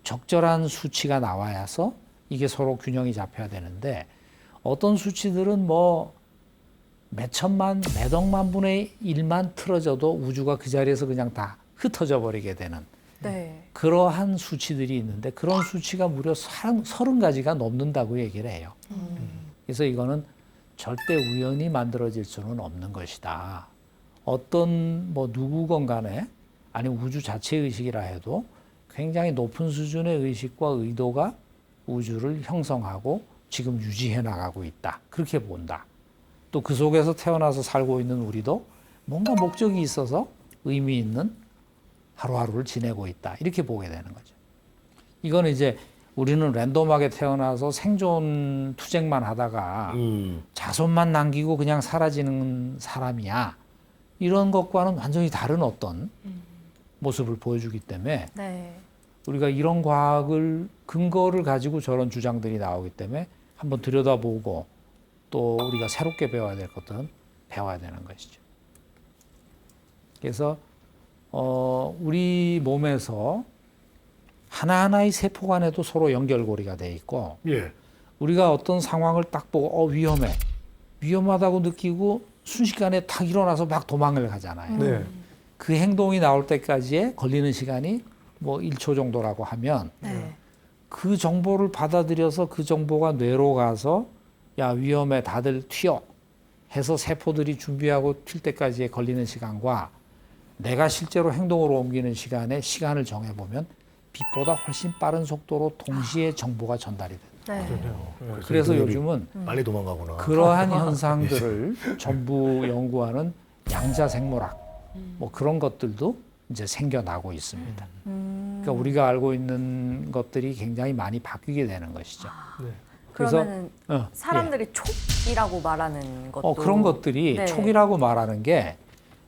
적절한 수치가 나와야서 이게 서로 균형이 잡혀야 되는데 어떤 수치들은 뭐 몇천만, 몇억만 분의 1만 틀어져도 우주가 그 자리에서 그냥 다 흩어져 버리게 되는 네. 그러한 수치들이 있는데 그런 수치가 무려 30가지가 넘는다고 얘기를 해요. 그래서 이거는 절대 우연히 만들어질 수는 없는 것이다. 어떤 뭐 누구건 간에 아니면 우주 자체 의식이라 해도 굉장히 높은 수준의 의식과 의도가 우주를 형성하고 지금 유지해 나가고 있다. 그렇게 본다. 또 그 속에서 태어나서 살고 있는 우리도 뭔가 목적이 있어서 의미 있는 하루하루를 지내고 있다. 이렇게 보게 되는 거죠. 이거는 이제 우리는 랜덤하게 태어나서 생존 투쟁만 하다가 자손만 남기고 그냥 사라지는 사람이야. 이런 것과는 완전히 다른 어떤 모습을 보여주기 때문에 네. 우리가 이런 과학을 근거를 가지고 저런 주장들이 나오기 때문에 한번 들여다보고 또 우리가 새롭게 배워야 될 것들은 배워야 되는 것이죠. 그래서 우리 몸에서 하나하나의 세포 간에도 서로 연결고리가 돼 있고 예. 우리가 어떤 상황을 딱 보고 위험해. 위험하다고 느끼고 순식간에 탁 일어나서 막 도망을 가잖아요. 네. 그 행동이 나올 때까지에 걸리는 시간이 뭐 1초 정도라고 하면 네. 그 정보를 받아들여서 그 정보가 뇌로 가서 야 위험해 다들 튀어 해서 세포들이 준비하고 튈 때까지에 걸리는 시간과 내가 실제로 행동으로 옮기는 시간을 정해보면 빛보다 훨씬 빠른 속도로 동시에 정보가 전달이 된다. 네. 그래서 요즘은 빨리 도망가구나. 그러한 현상들을 전부 연구하는 양자생물학 뭐 그런 것들도 이제 생겨나고 있습니다. 그러니까 우리가 알고 있는 것들이 굉장히 많이 바뀌게 되는 것이죠. 그래서 그러면 사람들이 촉이라고 말하는 것도 그런 것들이 네. 촉이라고 말하는 게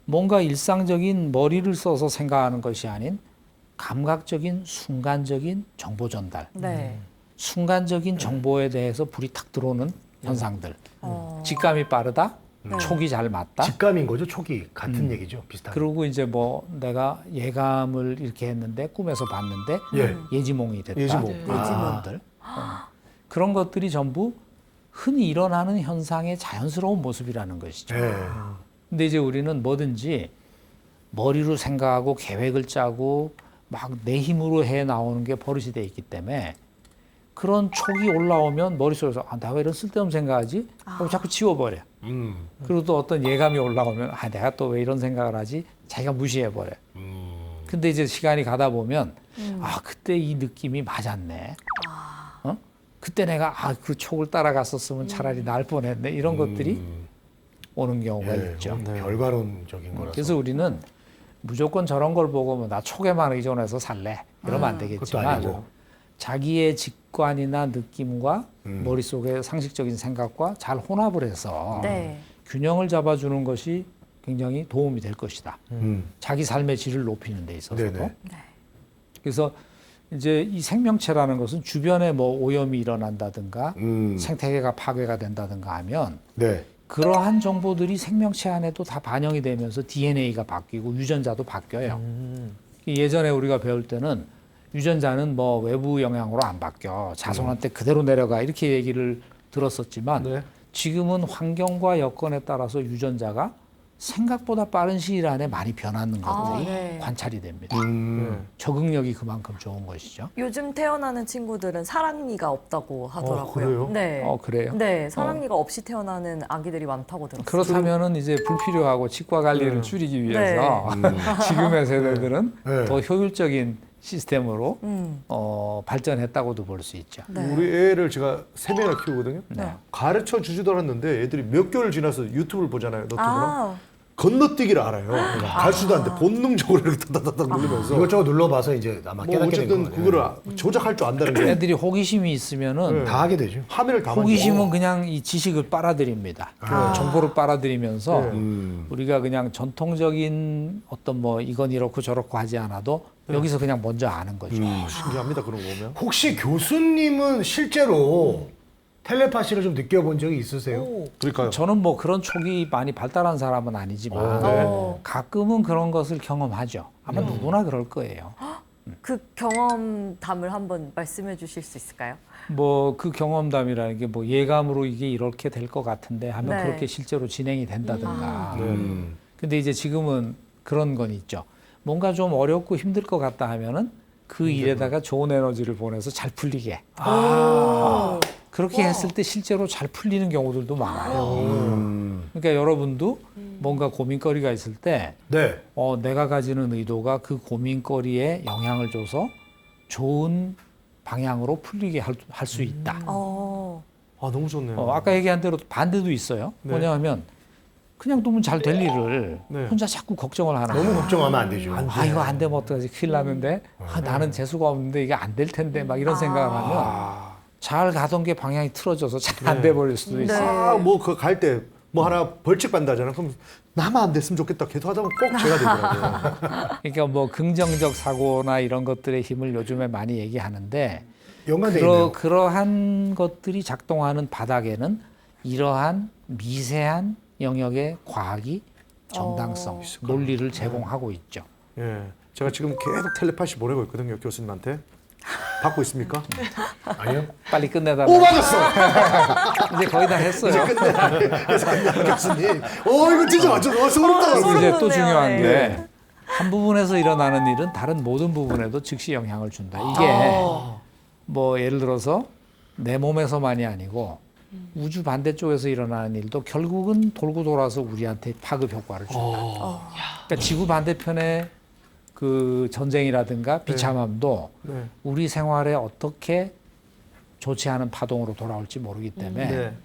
뭔가 일상적인 머리를 써서 생각하는 것이 아닌 감각적인 순간적인 정보 전달, 네. 순간적인 정보에 대해서 불이 탁 들어오는 현상들. 직감이 빠르다, 네. 촉이 잘 맞다. 직감인 거죠, 촉이. 같은 얘기죠, 비슷한. 그리고 이제 뭐 내가 예감을 이렇게 했는데 꿈에서 봤는데 예. 예지몽이 됐다. 예지몽. 예지몽들. 그런 것들이 전부 흔히 일어나는 현상의 자연스러운 모습이라는 것이죠. 예. 근데 이제 우리는 뭐든지 머리로 생각하고 계획을 짜고 막 내 힘으로 해 나오는 게 버릇이 돼 있기 때문에 그런 촉이 올라오면 머릿속에서 나 왜 이런 쓸데없는 생각하지? 하고 자꾸 지워버려. 그리고 또 어떤 예감이 올라오면 내가 또 왜 이런 생각을 하지? 자기가 무시해버려. 근데 이제 시간이 가다 보면 아 그때 이 느낌이 맞았네. 어? 그때 내가 그 촉을 따라갔었으면 차라리 날 뻔했네. 이런 것들이 오는 경우가 네, 있죠. 결과론적인 거라서. 그래서 우리는 무조건 저런 걸 보고 뭐 나 촉에만 의존해서 살래 이러면 안 그것도 되겠지만 아니고. 자기의 직관이나 느낌과 머릿속의 상식적인 생각과 잘 혼합을 해서 네. 균형을 잡아주는 것이 굉장히 도움이 될 것이다. 자기 삶의 질을 높이는 데 있어서도. 네네. 그래서 이제 이 생명체라는 것은 주변에 뭐 오염이 일어난다든가 생태계가 파괴가 된다든가 하면 네. 그러한 정보들이 생명체 안에도 다 반영이 되면서 DNA가 바뀌고 유전자도 바뀌어요. 예전에 우리가 배울 때는 유전자는 뭐 외부 영향으로 안 바뀌어 자손한테 그대로 내려가 이렇게 얘기를 들었었지만 네. 지금은 환경과 여건에 따라서 유전자가 생각보다 빠른 시일 안에 많이 변하는 것들이 네. 관찰이 됩니다. 네. 적응력이 그만큼 좋은 것이죠. 요즘 태어나는 친구들은 사랑니가 없다고 하더라고요. 그래요? 네. 그래요? 네, 사랑니가 없이 태어나는 아기들이 많다고 들었어요. 그렇다면은 이제 불필요하고 치과 관리를 줄이기 위해서 지금의 세대들은 네. 더 효율적인 시스템으로 음. 발전했다고도 볼 수 있죠. 네. 우리 애를 제가 3명이나 키우거든요. 네. 가르쳐 주지도 않았는데 애들이 몇 개월 지나서 유튜브를 보잖아요. 너튜브랑. 아, 건너뛰기를 알아요. 그러니까 갈 수도 않는데 본능적으로 이렇게 타다닥 누르면서 이것저것 눌러봐서 이제 아마 뭐 깨닫게 된 어쨌든 거예요. 그거를 조작할 줄 안다는 게 애들이 호기심이 있으면은 네. 다 하게 되죠. 화면을 다 호기심은 만지고. 그냥 이 지식을 빨아들입니다. 그 정보를 빨아들이면서 네. 우리가 그냥 전통적인 어떤 뭐 이건 이렇고 저렇고 하지 않아도 여기서 그냥 먼저 아는 거죠. 신기합니다. 그런 거 보면. 혹시 교수님은 실제로 텔레파시를 좀 느껴본 적이 있으세요? 그러니까요. 저는 뭐 그런 촉이 많이 발달한 사람은 아니지만 네. 가끔은 그런 것을 경험하죠. 아마 누구나 그럴 거예요. 그 경험담을 한번 말씀해 주실 수 있을까요? 뭐 그 경험담이라는 게 뭐 예감으로 이게 이렇게 될 것 같은데 하면 네. 그렇게 실제로 진행이 된다든가. 네. 근데 이제 지금은 그런 건 있죠. 뭔가 좀 어렵고 힘들 것 같다 하면은 그 일에다가 좋은 에너지를 보내서 잘 풀리게. 그렇게 했을 때 실제로 잘 풀리는 경우들도 많아요. 그러니까 여러분도 뭔가 고민거리가 있을 때 네. 내가 가지는 의도가 그 고민거리에 영향을 줘서 좋은 방향으로 풀리게 할 수 있다. 어. 아 너무 좋네요. 아까 얘기한 대로 반대도 있어요. 네. 뭐냐면 그냥 두면 잘 될 일을 네. 혼자 자꾸 걱정을 하는 너무 거예요. 걱정하면 안 되죠. 이거 안 되면 어떡하지? 큰일 나는데 나는 재수가 없는데 이게 안 될 텐데 막 이런 생각을 하면 잘 가던 게 방향이 틀어져서 잘 안 돼 버릴 수도 네. 있어요. 뭐 그 갈 때 뭐 하나 벌칙 받는다잖아. 그럼 나만 안 됐으면 좋겠다. 계속 하다 보면 꼭 제가 되더라고요. 그러니까 뭐 긍정적 사고나 이런 것들의 힘을 요즘에 많이 얘기하는데 연관돼 있네요. 그러한 것들이 작동하는 바닥에는 이러한 미세한 영역의 과학이 정당성, 논리를 제공하고 있죠. 예, 제가 지금 계속 텔레파시 보내고 있거든요. 교수님한테. 받고 있습니까? 아니요? 빨리 끝내달라. 오 맞았어. 이제 거의 다 했어요. 그래서 교수님. 이거 진짜 완전 소름 그리고 돋았어. 이제 또 돋네요. 중요한 네. 게 한 부분에서 일어나는 일은 다른 모든 부분에도 즉시 영향을 준다. 이게 뭐 예를 들어서 내 몸에서만이 아니고 우주 반대쪽에서 일어나는 일도 결국은 돌고 돌아서 우리한테 파급 효과를 준다. 그러니까 지구 반대편의 그 전쟁이라든가 비참함도 네. 우리 생활에 어떻게 좋지 않은 파동으로 돌아올지 모르기 때문에 네.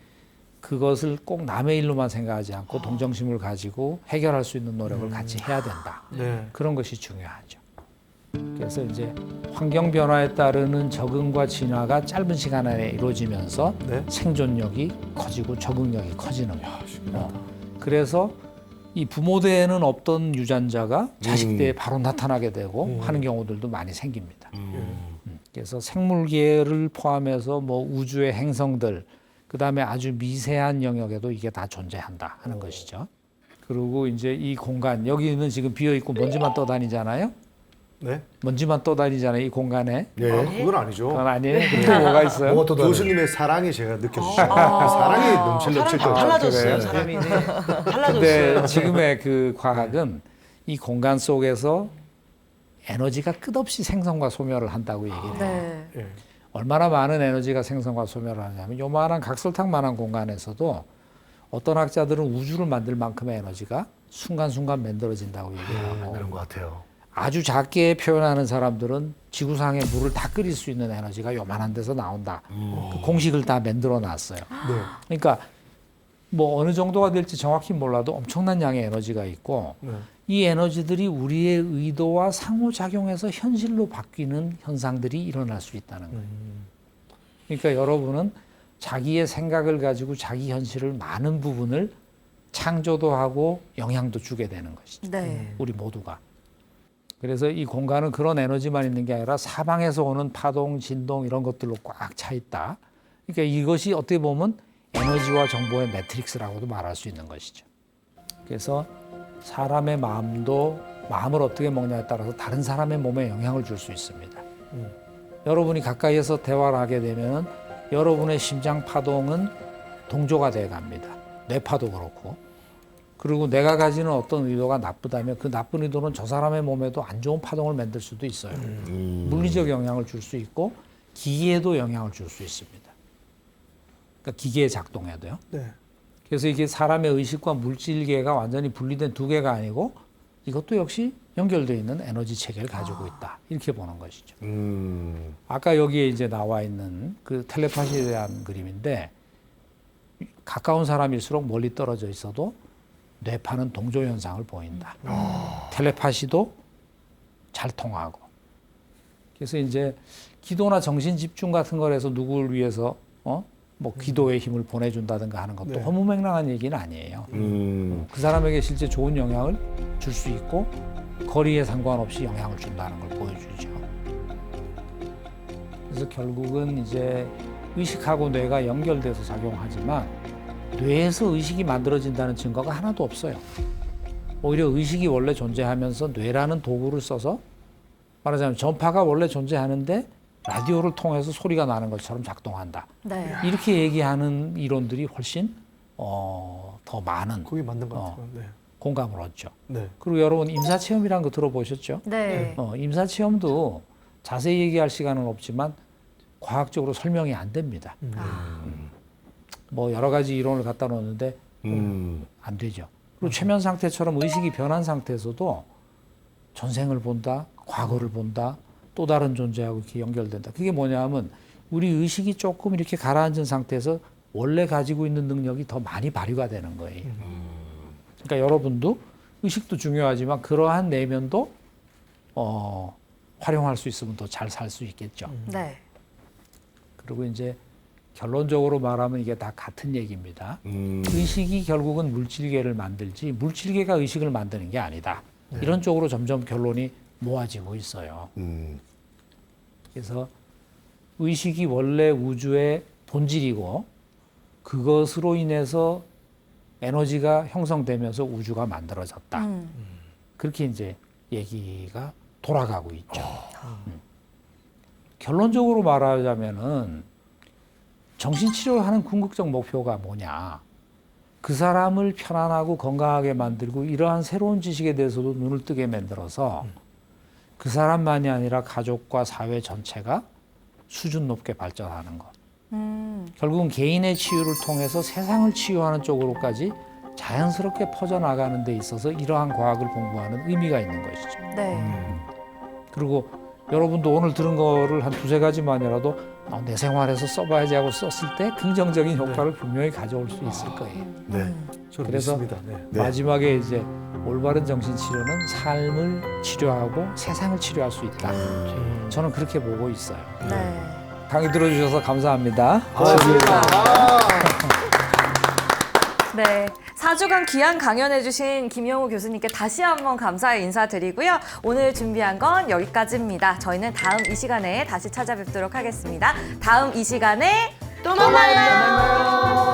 그것을 꼭 남의 일로만 생각하지 않고 동정심을 가지고 해결할 수 있는 노력을 같이 해야 된다. 네. 그런 것이 중요하죠. 그래서 이제 환경 변화에 따르는 적응과 진화가 짧은 시간 안에 이루어지면서 네. 생존력이 커지고 적응력이 커지는 거예요. 그래서 이 부모 대에는 없던 유전자가 자식 대에 바로 나타나게 되고 하는 경우들도 많이 생깁니다. 그래서 생물계를 포함해서 뭐 우주의 행성들, 그다음에 아주 미세한 영역에도 이게 다 존재한다 하는 것이죠. 그리고 이제 이 공간, 여기는 지금 비어 있고 먼지만 떠다니잖아요. 네. 먼지만 떠다니잖아요, 이 공간에. 아, 그건 아니죠. 그건 아니에요. 또 뭐가 있어요? 뭐가 또 다른- 교수님의 사랑이 제가 느껴지죠. 사랑이 넘칠 거예요. 달라졌어요, 그래. 사람이. 네. 근데 달라졌어요. 지금의 그 과학은 이 공간 속에서 에너지가 끝없이 생성과 소멸을 한다고 얘기를 해요. 네. 예. 얼마나 많은 에너지가 생성과 소멸을 하냐면 요만한 각설탕만한 공간에서도 어떤 학자들은 우주를 만들 만큼의 에너지가 순간순간 만들어진다고 얘기를 하고 그런 것 같아요. 아주 작게 표현하는 사람들은 지구상의 물을 다 끓일 수 있는 에너지가 요만한 데서 나온다. 그 공식을 다 만들어 놨어요. 네. 그러니까 뭐 어느 정도가 될지 정확히 몰라도 엄청난 양의 에너지가 있고 네. 이 에너지들이 우리의 의도와 상호작용해서 현실로 바뀌는 현상들이 일어날 수 있다는 거예요. 그러니까 여러분은 자기의 생각을 가지고 자기 현실을 많은 부분을 창조도 하고 영향도 주게 되는 것이죠. 네. 우리 모두가. 그래서 이 공간은 그런 에너지만 있는 게 아니라 사방에서 오는 파동, 진동 이런 것들로 꽉 차 있다. 그러니까 이것이 어떻게 보면 에너지와 정보의 매트릭스라고도 말할 수 있는 것이죠. 그래서 사람의 마음도 마음을 어떻게 먹냐에 따라서 다른 사람의 몸에 영향을 줄 수 있습니다. 여러분이 가까이에서 대화를 하게 되면 여러분의 심장 파동은 동조가 돼 갑니다. 뇌파도 그렇고. 그리고 내가 가지는 어떤 의도가 나쁘다면 그 나쁜 의도는 저 사람의 몸에도 안 좋은 파동을 만들 수도 있어요. 물리적 영향을 줄 수 있고 기계에도 영향을 줄 수 있습니다. 그러니까 기계의 작동에도요. 네. 그래서 이게 사람의 의식과 물질계가 완전히 분리된 두 개가 아니고 이것도 역시 연결되어 있는 에너지 체계를 가지고 있다. 이렇게 보는 것이죠. 아까 여기에 이제 나와 있는 그 텔레파시에 대한 그림인데 가까운 사람일수록 멀리 떨어져 있어도 뇌파는 동조 현상을 보인다. 텔레파시도 잘 통하고. 그래서 이제 기도나 정신 집중 같은 거에서 누구를 위해서 뭐 기도의 힘을 보내준다든가 하는 것도 네. 허무맹랑한 얘기는 아니에요. 그 사람에게 실제 좋은 영향을 줄 수 있고 거리에 상관없이 영향을 준다는 걸 보여주죠. 그래서 결국은 이제 의식하고 뇌가 연결돼서 작용하지만 뇌에서 의식이 만들어진다는 증거가 하나도 없어요. 오히려 의식이 원래 존재하면서 뇌라는 도구를 써서 말하자면 전파가 원래 존재하는데 라디오를 통해서 소리가 나는 것처럼 작동한다. 네. 이렇게 얘기하는 이론들이 훨씬 더 많은 그게 맞는 것 같아요. 네. 공감을 얻죠. 네. 그리고 여러분 임사체험이라는 거 들어보셨죠? 네. 임사체험도 자세히 얘기할 시간은 없지만 과학적으로 설명이 안 됩니다. 뭐 여러 가지 이론을 갖다 놓는데 안 되죠. 그리고 최면 상태처럼 의식이 변한 상태에서도 전생을 본다, 과거를 본다, 또 다른 존재하고 이렇게 연결된다. 그게 뭐냐면 우리 의식이 조금 이렇게 가라앉은 상태에서 원래 가지고 있는 능력이 더 많이 발휘가 되는 거예요. 그러니까 여러분도 의식도 중요하지만 그러한 내면도 활용할 수 있으면 더 잘 살 수 있겠죠. 네. 그리고 이제 결론적으로 말하면 이게 다 같은 얘기입니다. 의식이 결국은 물질계를 만들지 물질계가 의식을 만드는 게 아니다. 이런 쪽으로 점점 결론이 모아지고 있어요. 그래서 의식이 원래 우주의 본질이고 그것으로 인해서 에너지가 형성되면서 우주가 만들어졌다. 그렇게 이제 얘기가 돌아가고 있죠. 결론적으로 말하자면은 정신치료를 하는 궁극적 목표가 뭐냐. 그 사람을 편안하고 건강하게 만들고 이러한 새로운 지식에 대해서도 눈을 뜨게 만들어서 그 사람만이 아니라 가족과 사회 전체가 수준 높게 발전하는 것. 결국은 개인의 치유를 통해서 세상을 치유하는 쪽으로까지 자연스럽게 퍼져나가는 데 있어서 이러한 과학을 공부하는 의미가 있는 것이죠. 네. 그리고 여러분도 오늘 들은 거를 한 두세 가지만이라도 내 생활에서 써봐야지 하고 썼을 때 긍정적인 효과를 분명히 가져올 수 있을 거예요. 네. 저는 그래서 믿습니다. 네. 마지막에 이제 올바른 정신치료는 삶을 치료하고 세상을 치료할 수 있다. 저는 그렇게 보고 있어요. 네. 강의 들어주셔서 감사합니다. 고맙습니다. 네. 4주간 귀한 강연해주신 김영우 교수님께 다시 한번 감사의 인사드리고요. 오늘 준비한 건 여기까지입니다. 저희는 다음 이 시간에 다시 찾아뵙도록 하겠습니다. 다음 이 시간에 또 만나요.